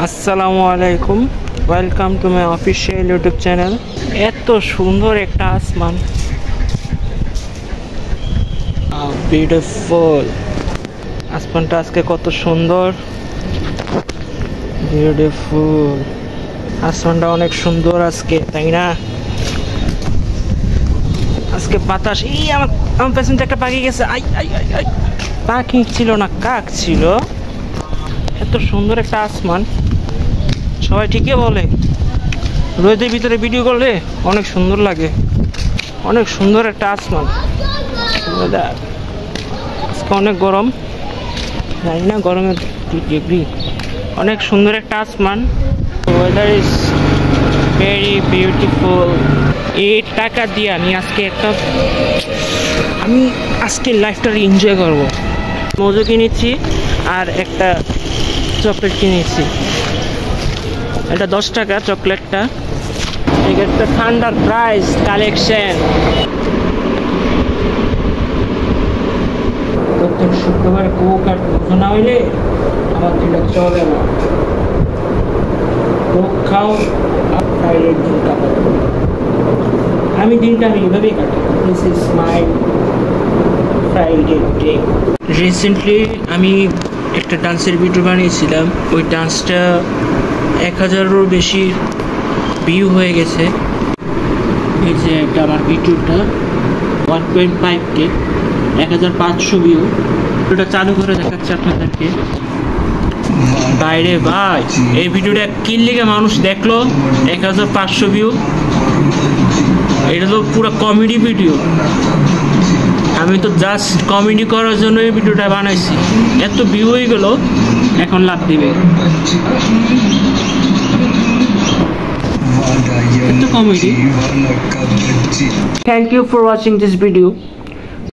আসসালামু আলাইকুম, welcome to my official YouTube channel. এত সুন্দর একটা আসমান, বিউটিফুল। আসমানটা আজকে কত সুন্দর, বিউটিফুল। আসমানটা অনেক সুন্দর আজকে, তাই না? আজকে বাতাস, আমার পেছনে একটা পাখি গেছে। পাখি ছিল না, কাক ছিল। এত সুন্দর একটা আসমান, সবাই ঠিকই বলে রোদের ভিতরে ভিডিও করলে অনেক সুন্দর লাগে। অনেক সুন্দর একটা আসমান। আজকে অনেক গরম, জানি না গরমে কি ডিগ্রি। অনেক সুন্দর একটা আসমান। Weather is very beautiful. এই টাকা দিয়ে আমি আজকে লাইফটা এনজয় করব। মজু কিনেছি আর একটা চকলেট কিনেছি। এটা 10 টাকা চকলেটটা। একটা ঠান্ডার প্রাইস কালেকশন। প্রত্যেক শুক্রবার কোক আর পুজো না হইলে আমার দিনটা চলে না। কোক খাও আর ফ্রাইডের দিন কাটাবো। আমি এইভাবেই কাটাই। This is my Friday day. Recently আমি একটা ডান্সের ভিডিও বানিয়েছিলাম। ওই ডান্সটা 1000-এরও বেশি ভিউ হয়ে গেছে। এই যে এটা আমার ভিডিওটা 1.5K, 1500 ভিউ। ওটা চালু করে দেখাচ্ছে আপনাদেরকে। বাইরে ভাই, এই ভিডিওটা কি লেগে মানুষ দেখলো 1500 ভিউ। এটা তো পুরো কমেডি ভিডিও। আমি তো জাস্ট কমেডি করার জন্য এই ভিডিওটা বানাইছি। এত ভিউ হয়ে গেল, এখন লাভ দিবে। It's a comedy. Thank you for watching this video.